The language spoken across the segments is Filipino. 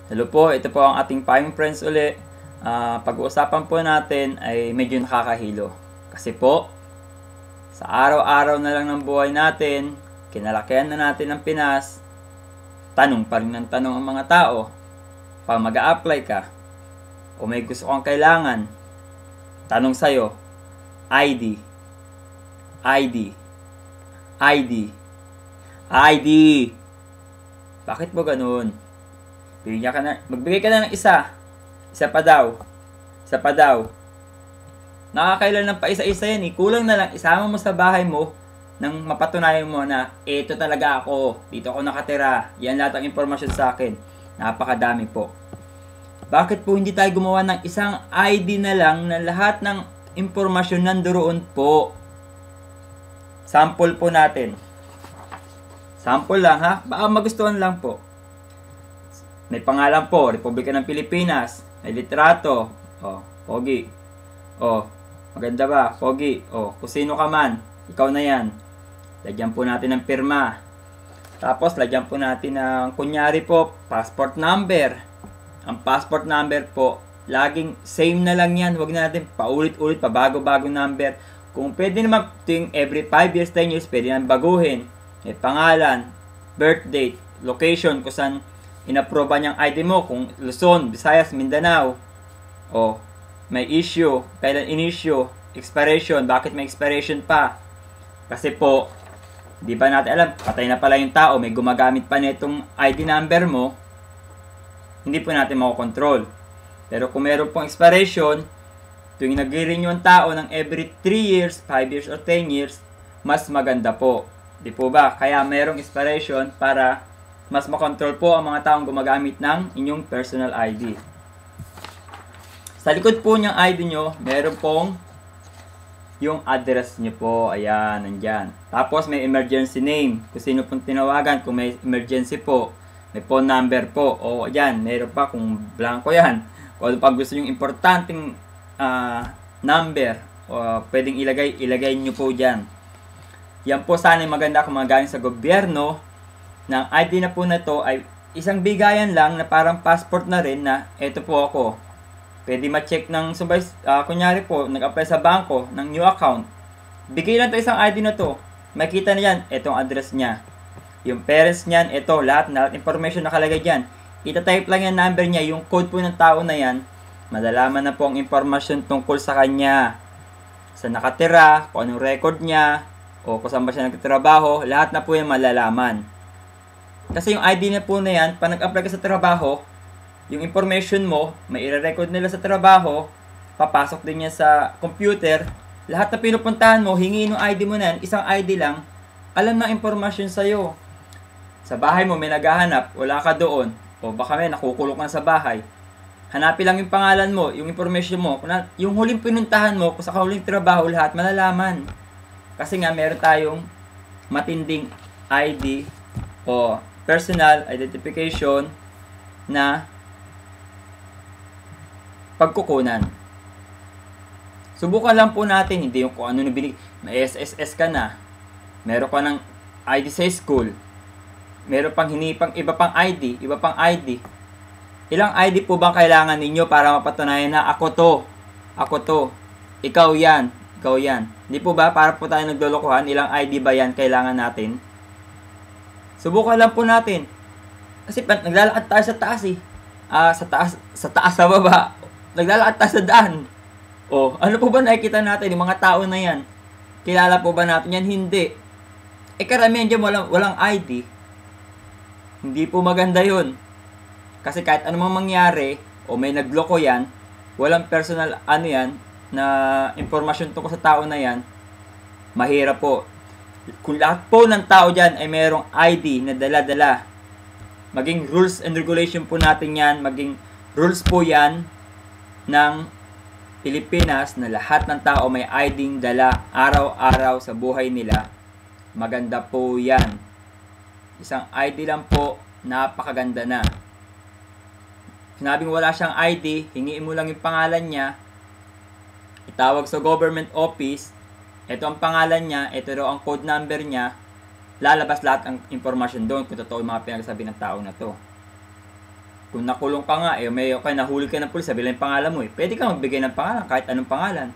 Hello po, ito po ang ating Payong Friends uli. Pag-uusapan po natin ay medyo nakakahilo. Kasi po, sa araw-araw na lang ng buhay natin, kinalakihan na natin ang Pinas, tanong pa rin ng tanong ang mga tao. Pag mag-a-apply ka, o may gusto kang kailangan, tanong sa'yo, ID, ID, ID, ID. Bakit po ganun? Magbigay ka na ng isa. Isa pa daw. Isa pa daw. Nakakailan ng pa isa-isa yan eh. Kulang na lang isama mo sa bahay mo nang mapatunayan mo na ito talaga ako. Dito ako nakatira. Yan lahat ang impormasyon sa akin. Napakadami po. Bakit po hindi tayo gumawa ng isang ID na lang na lahat ng impormasyon nandoon po? Sample po natin. Sample lang ha. Baka magustuhan lang po. May pangalan po, Republika ng Pilipinas. May litrato. O, pogi. O, maganda ba? Pogi. O, kung sino ka man, ikaw na yan. Lagyan po natin ng pirma. Tapos, lagyan po natin ng, kunyari po, passport number. Ang passport number po, laging same na lang yan. Huwag na natin paulit-ulit, pabago-bago number. Kung pwede naman, tuwing every 5 years, 10 years, pwede naman baguhin. May pangalan, birth date, location, kung saan inaproba niyang ID mo, kung Luzon, Visayas, Mindanao. O, may issue, kailan in-issue, expiration, bakit may expiration pa? Kasi po, di ba natin alam, patay na pala yung tao, may gumagamit pa nitong ID number mo, hindi po natin makokontrol. Pero kung meron pong expiration, tuwing nag-renew yung tao ng every 3 years, 5 years, or 10 years, mas maganda po. Di po ba? Kaya merong expiration para mas makontrol po ang mga taong gumagamit ng inyong personal ID. Sa likod po ng ID nyo, meron pong yung address nyo po. Ayan, nandyan. Tapos may emergency name. Kung sino pong tinawagan, kung may emergency po. May phone number po. O, ayan, meron pa kung blanco yan. Kung pag gusto nyo importanteng number, pwedeng ilagay nyo po dyan. Yan po sana maganda kung magaling sa gobyerno. Ng ID na po na to ay isang bigayan lang na parang passport na rin na eto po ako. Pwede ma-check ng subay, kunyari po, nag-apply sa bangko ng new account. Bigay lang to isang ID na to. Makita na yan, etong address niya. Yung parents niyan, eto, lahat information nakalagay dyan. Ita-type lang yung number niya, yung code po ng tao na yan. Malalaman na po ang impormasyon tungkol sa kanya. Sa nakatira, kung anong record niya, o kung saan ba siya nagtatrabaho, lahat na po yan malalaman. Kasi yung ID na po na yan, pag nag-apply ka sa trabaho, yung information mo, may i-record nila sa trabaho, papasok din yan sa computer, lahat na pinupuntahan mo, hingiin yung ID mo na yan, isang ID lang, alam na impormasyon sa'yo. Sa bahay mo, may naghahanap, wala ka doon, o baka may nakukulong ka sa bahay, hanapin lang yung pangalan mo, yung information mo, yung huling pinuntahan mo, kung sa huling trabaho, lahat malalaman. Kasi nga, meron tayong matinding ID o personal identification na pagkukunan. Subukan lang po natin, hindi yung kung ano na may SSS ka na, meron ka ng ID sa school, meron pang hinipang iba pang ID, ilang ID po bang kailangan ninyo para mapatunayan na ako to, ikaw yan. Hindi po ba para po tayo naglolokohan, ilang ID ba yan kailangan natin? Subukan lang po natin. Kasi naglalakad tayo sa taas eh. Sa baba. Naglalakad tayo sa daan. O, ano po ba nakikita natin? Yung mga tao na yan. Kilala po ba natin yan? Hindi. Karamihan dyan walang ID. Hindi po maganda yun. Kasi kahit ano mang mangyari, o may nagloko yan, walang personal na impormasyon tungkol sa tao na yan, mahirap po. Kung lahat po ng tao dyan ay mayroong ID na dala-dala, maging rules and regulation po natin yan, maging rules po yan ng Pilipinas na lahat ng tao may ID dala araw-araw sa buhay nila, maganda po yan. Isang ID lang po, napakaganda na. Sinabing wala siyang ID, hingiin mo lang yung pangalan niya, itawag sa government office, ito ang pangalan niya, ito daw ang code number niya, lalabas lahat ang impormasyon doon kung totoo yung mga pinagsabi ng tao na to. Kung nakulong ka nga, may nahuli ka ng pulis, sabi lang yung pangalan mo pwede ka magbigay ng pangalan, kahit anong pangalan.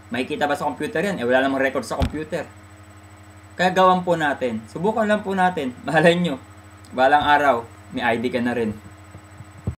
Makikita ba sa computer yan? Wala namang record sa computer. Kaya gawan po natin. Subukan lang po natin. Mahalin nyo. Balang araw, may ID ka na rin.